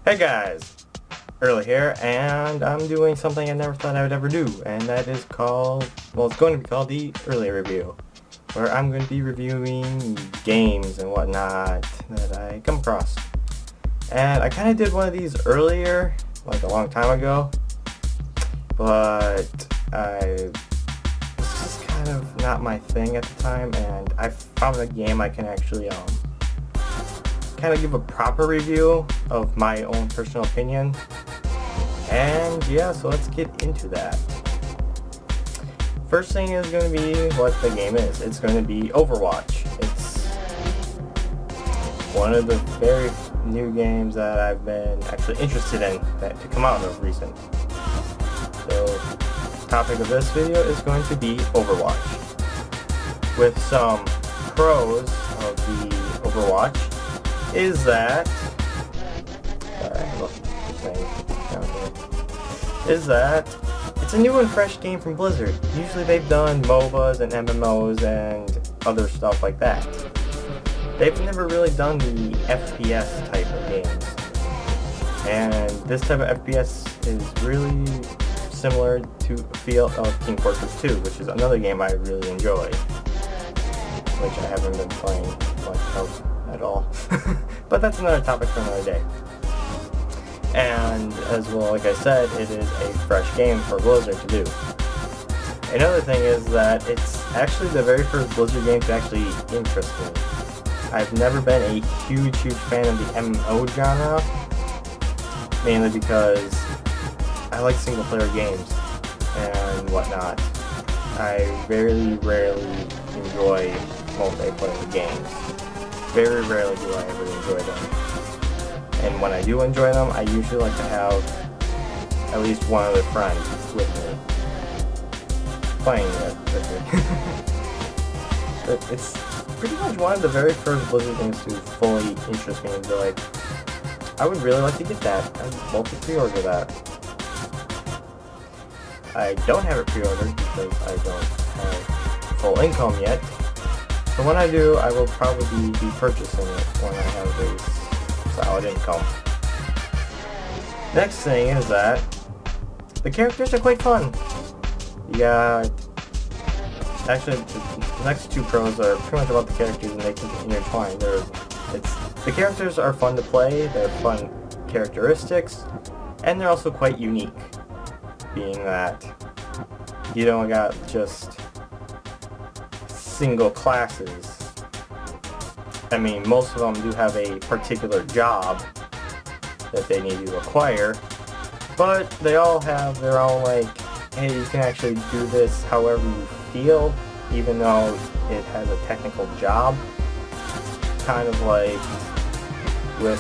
Hey guys, Early here, and I'm doing something I never thought I would ever do, and that is called, well, it's going to be called the Early Review, where I'm going to be reviewing games and whatnot that I come across. And I kind of did one of these earlier, like a long time ago, but it was just kind of not my thing at the time, and I found a game I can actually kind of give a proper review of my own personal opinion. And yeah, so let's get into that. First thing is going to be what the game is. It's going to be Overwatch. It's one of the very new games that I've been actually interested in to come out of recent. So the topic of this video is going to be Overwatch, with some pros of the Overwatch is that it's a new and fresh game from Blizzard. Usually they've done MOBAs and MMOs and other stuff like that. They've never really done the FPS type of games. And this type of FPS is really similar to the feel of Team Fortress 2, which is another game I really enjoy, which I haven't been playing much of at all. But that's another topic for another day. And as well, like I said, it is a fresh game for Blizzard to do. Another thing is that it's actually the very first Blizzard game to actually interest me. I've never been a huge fan of the MMO genre, mainly because I like single player games and whatnot. I very rarely enjoy multiplayer games. Very rarely do I ever enjoy them. And when I do enjoy them, I usually like to have at least one other friend with me, playing it with me. It's pretty much one of the very first Blizzard games to fully interest me and be like, I would really like to get that. I'd love to pre-order that. I don't have it pre-ordered because I don't have full income yet. So when I do, I will probably be purchasing it when I have a solid income. Next thing is that the characters are quite fun. You got, actually the next two pros are pretty much about the characters and they can intertwine. The characters are fun to play, they're fun characteristics, and they're also quite unique, being that you don't got just single classes. I mean, most of them do have a particular job that they need to acquire, but they all have their own, like, hey, you can actually do this however you feel, even though it has a technical job. Kind of like with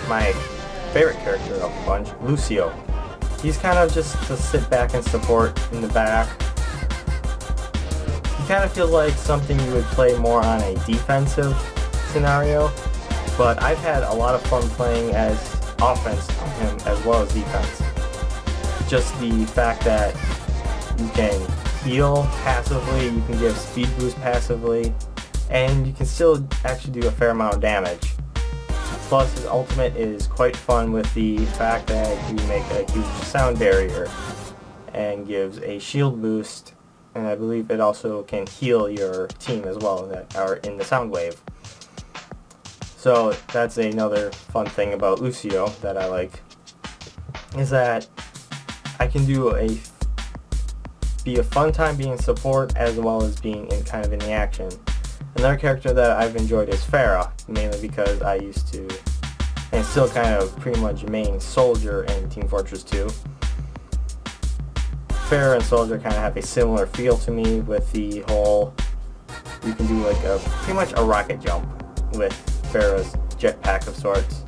my favorite character of the bunch, Lucio. He's kind of just to sit back and support in the back. He kind of feels like something you would play more on a defensive scenario, but I've had a lot of fun playing as offense on him as well as defense. Just the fact that you can heal passively, you can give speed boost passively, and you can still actually do a fair amount of damage. Plus his ultimate is quite fun with the fact that you make a huge sound barrier and gives a shield boost. And I believe it also can heal your team as well that are in the sound wave. So that's another fun thing about Lucio that I like, is that I can be a fun time being support as well as being kind of in the action. Another character that I've enjoyed is Pharah, mainly because I used to, and still kind of pretty much main soldier in Team Fortress 2. Pharah and Soldier kind of have a similar feel to me with the whole, you can do like pretty much a rocket jump with Pharah's jetpack of sorts,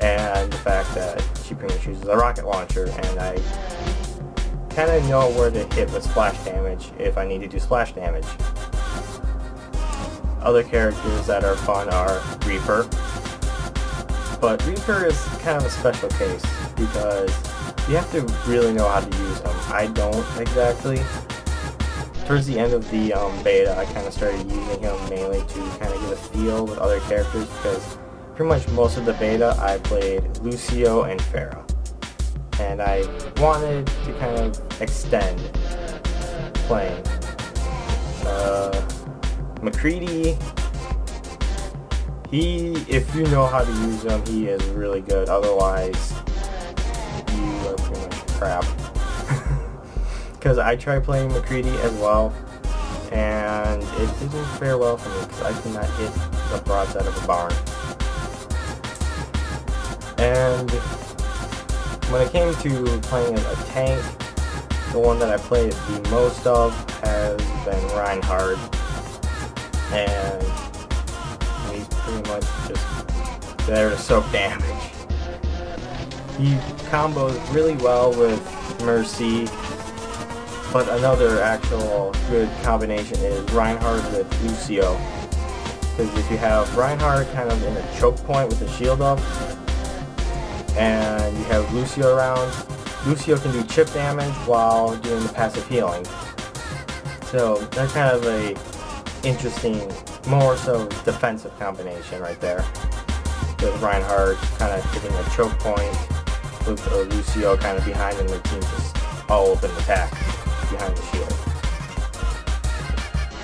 and the fact that she pretty much uses a rocket launcher, and I kind of know where to hit with splash damage if I need to do splash damage. Other characters that are fun are Reaper, but Reaper is kind of a special case because you have to really know how to use him. I don't exactly. Towards the end of the beta, I kind of started using him mainly to kind of get a feel with other characters, because pretty much most of the beta I played Lucio and Pharah. And I wanted to kind of extend playing McCready. If you know how to use him, he is really good. Otherwise, you are pretty much crap. Because I tried playing McCready as well, and it didn't fare well for me because I could not hit the broadside of a barn. And when it came to playing as a tank, the one that I played the most of has been Reinhardt, and he's pretty much just there to soak damage. He combos really well with Mercy, but another actual good combination is Reinhardt with Lucio. Because if you have Reinhardt kind of in a choke point with the shield up, and you have Lucio around, Lucio can do chip damage while doing the passive healing. So that's kind of a interesting, more so defensive combination right there. With Reinhardt kind of hitting a choke point, with Lucio kind of behind, and the team just all open attack behind the shield.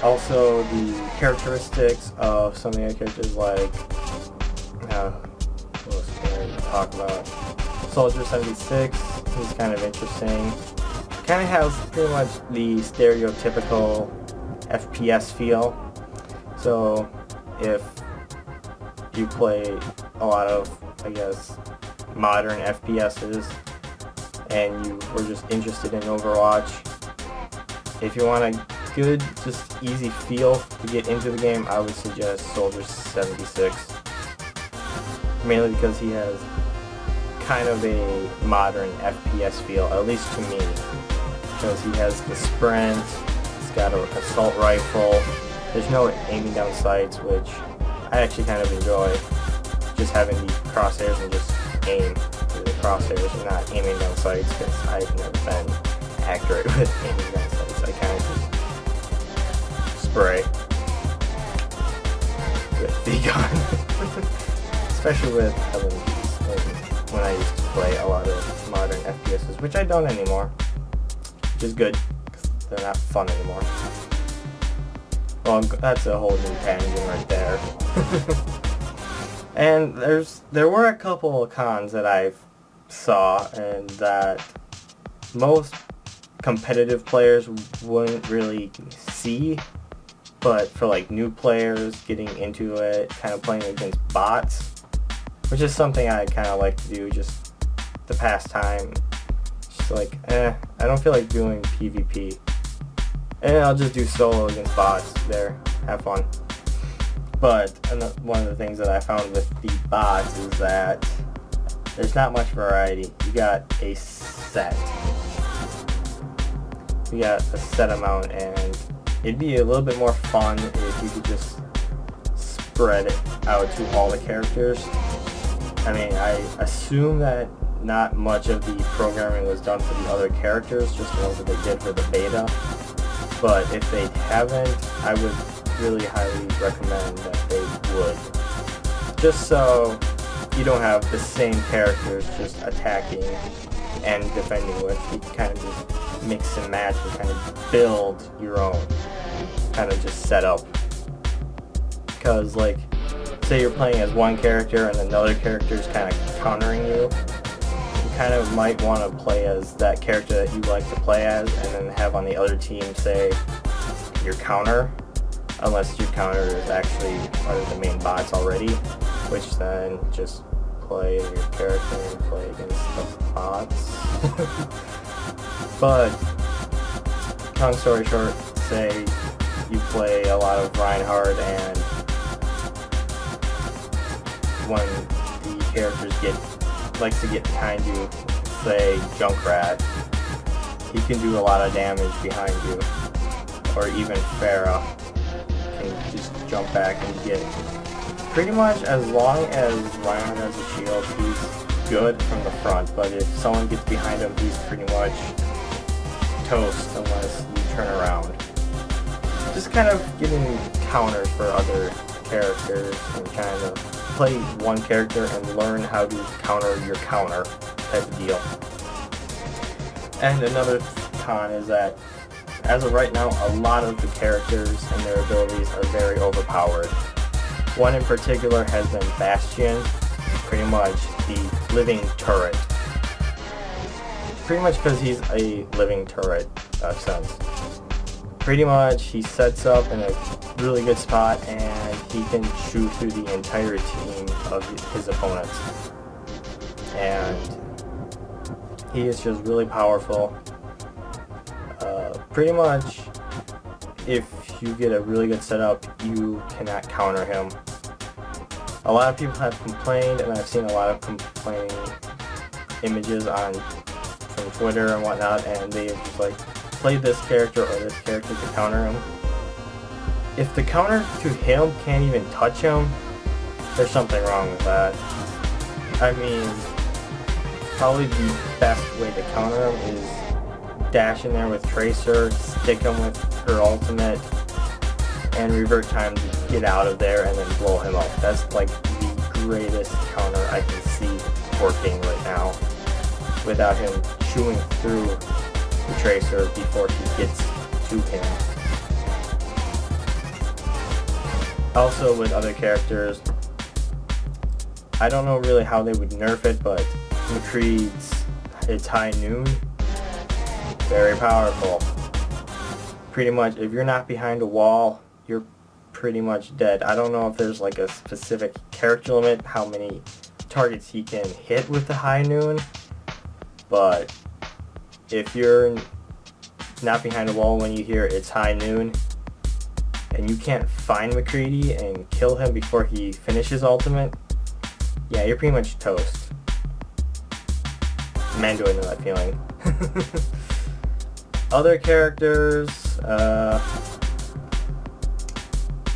Also, the characteristics of some of the other characters, like what else can I talk about? Soldier 76 is kind of interesting. Kind of has pretty much the stereotypical FPS feel. So if you play a lot of, I guess, modern FPSs and you were just interested in Overwatch, if you want a good, just easy feel to get into the game, I would suggest Soldier 76. Mainly because he has kind of a modern FPS feel, at least to me. Because he has the sprint, he's got an assault rifle, there's no aiming down sights, which I actually kind of enjoy. Just having the crosshairs and just aim through the crosshairs and not aiming down sights, because I've never been accurate with aiming down sights. I kind of just spray with the gun. Especially with LMGs, when I used to play a lot of modern FPSs, which I don't anymore, which is good, because they're not fun anymore. Well, that's a whole new tangent right there. And there were a couple of cons that I saw, and that most competitive players wouldn't really see, but for like new players getting into it, kind of playing against bots, which is something I kind of like to do just to pass time. Just like, I don't feel like doing PvP. And I'll just do solo against bots there, have fun. But one of the things that I found with the bots is that there's not much variety. You got a set. You got a set amount, and it'd be a little bit more fun if you could just spread it out to all the characters. I mean, I assume that not much of the programming was done for the other characters, just the ones that they did for the beta. But if they haven't, I would really highly recommend that they would. Just so you don't have the same characters just attacking and defending with. You can kind of just mix and match and kind of build your own kind of just setup. Because, like, say you're playing as one character and another character is kind of countering you, you kind of might want to play as that character that you like to play as, and then have on the other team, say, your counter, unless your counter is actually part of the main bots already, which then just play your character and play against the bots. But, long story short, say you play a lot of Reinhardt, and when the characters likes to get behind you, say Junkrat, he can do a lot of damage behind you. Or even Pharah can just jump back and get pretty much, as long as Reinhardt has a shield, he's good from the front, but if someone gets behind him, he's pretty much toast unless you turn around. Just kind of getting counters for other characters and kind of play one character and learn how to counter your counter type of deal. And another con is that, as of right now, a lot of the characters and their abilities are very overpowered. One in particular has been Bastion, pretty much the living turret. Pretty much because he's a living turret sense. Pretty much he sets up in a really good spot and he can shoot through the entire team of his opponents. And he is just really powerful. Pretty much, if you get a really good setup, you cannot counter him. A lot of people have complained, and I've seen a lot of complaining images from Twitter and whatnot, and they've just like played this character or this character to counter him. If the counter to him can't even touch him, there's something wrong with that. I mean, probably the best way to counter him is dash in there with Tracer, stick him with her ultimate, and revert time to get out of there and then blow him up. That's like the greatest counter I can see working right now without him chewing through the Tracer before he gets to him. Also with other characters, I don't know really how they would nerf it, but McCree's its high noon, very powerful. Pretty much, if you're not behind a wall, you're pretty much dead. I don't know if there's like a specific character limit, how many targets he can hit with the high noon, but if you're not behind a wall when you hear it's high noon, and you can't find McCready and kill him before he finishes ultimate, yeah, you're pretty much toast. Man, do I know that feeling. Other characters,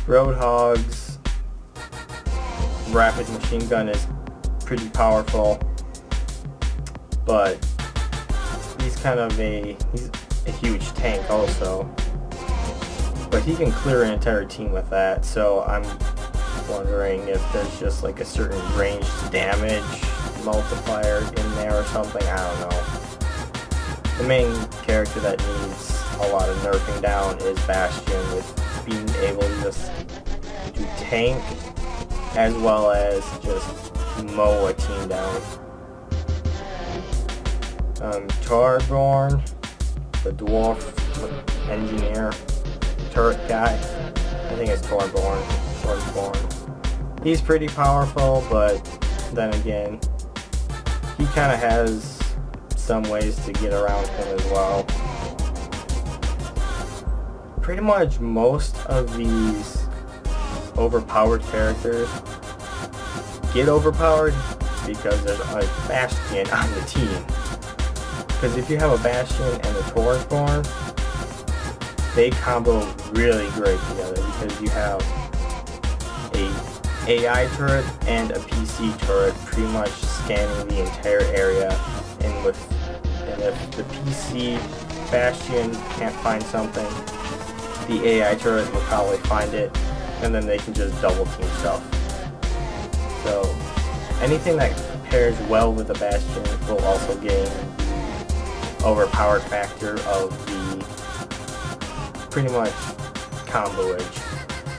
Roadhog's rapid machine gun is pretty powerful, but he's a huge tank also. But he can clear an entire team with that, so I'm wondering if there's just like a certain ranged damage multiplier in there or something, I don't know. The main character that needs a lot of nerfing down is Bastion, with being able to just do tank as well as just mow a team down. Torborn, the dwarf engineer turret guy, I think it's Torborn. He's pretty powerful, but then again, he kind of has some ways to get around him as well. Pretty much most of these overpowered characters get overpowered because there's a Bastion on the team. Because if you have a Bastion and a Torborn, they combo really great together because you have a AI turret and a PC turret pretty much scanning the entire area, and if the PC Bastion can't find something, the AI turret will probably find it, and then they can just double team stuff. So anything that pairs well with the Bastion will also gain the overpowered factor of the pretty much comboage.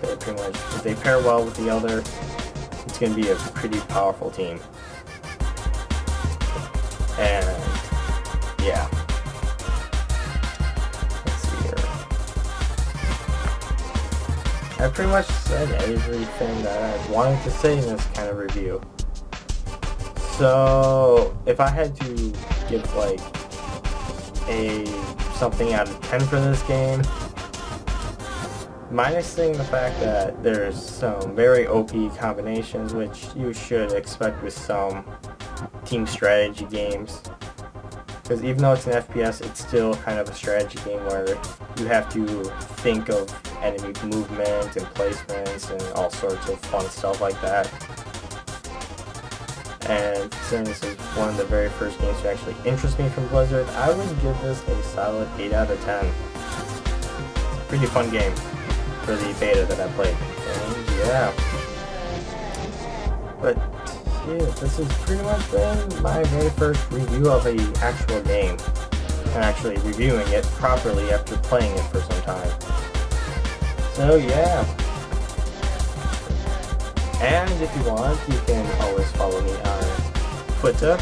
They pretty much, if they pair well with the other, it's going to be a pretty powerful team. And yeah, let's see here. I pretty much said everything that I wanted to say in this kind of review. So if I had to give like something out of 10 for this game, minusing the fact that there's some very OP combinations, which you should expect with some team strategy games. Because even though it's an FPS, it's still kind of a strategy game where you have to think of enemy movement and placements and all sorts of fun stuff like that. And since this is one of the very first games to actually interest me from Blizzard, I would give this a solid 8 out of 10. Pretty fun game for the beta that I played. And yeah. But yeah, this has pretty much been my very first review of a actual game, and actually reviewing it properly after playing it for some time. So yeah. And if you want, you can always follow me on Twitter,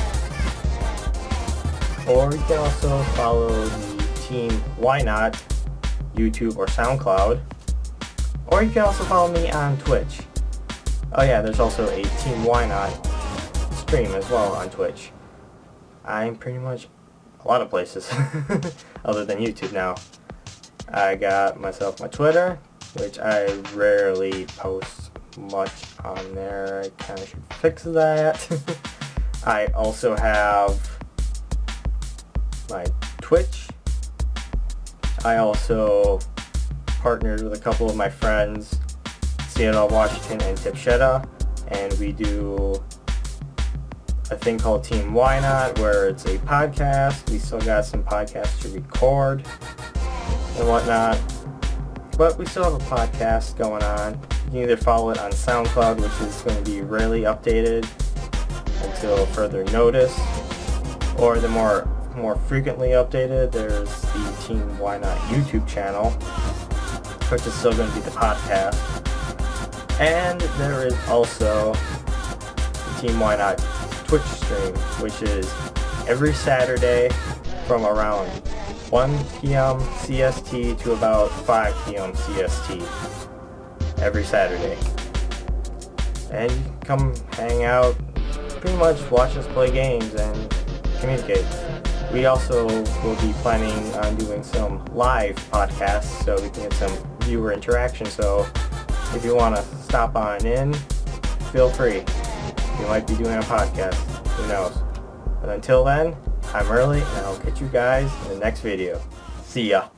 or you can also follow the team Why Not YouTube or SoundCloud, or you can also follow me on Twitch. Oh yeah, there's also a Team Why Not stream as well on Twitch. I'm pretty much a lot of places other than YouTube now. I got myself my Twitter, which I rarely post much on there. I kind of should fix that. I also have my Twitch. I also partnered with a couple of my friends, Seattle, Washington, and Tipshetta, and we do a thing called Team Why Not, where it's a podcast. We still got some podcasts to record and whatnot, but we still have a podcast going on. You can either follow it on SoundCloud, which is going to be rarely updated until further notice, or the more frequently updated, there's the Team Why Not YouTube channel, which is still going to be the podcast. And there is also the Team Why Not Twitch stream, which is every Saturday from around 1 p.m. CST to about 5 p.m. CST. Every Saturday. And you can come hang out, pretty much watch us play games and communicate. We also will be planning on doing some live podcasts so we can get some viewer interaction. So if you want to stop on in, feel free. We might be doing a podcast. Who knows? But until then, I'm Early, and I'll catch you guys in the next video. See ya.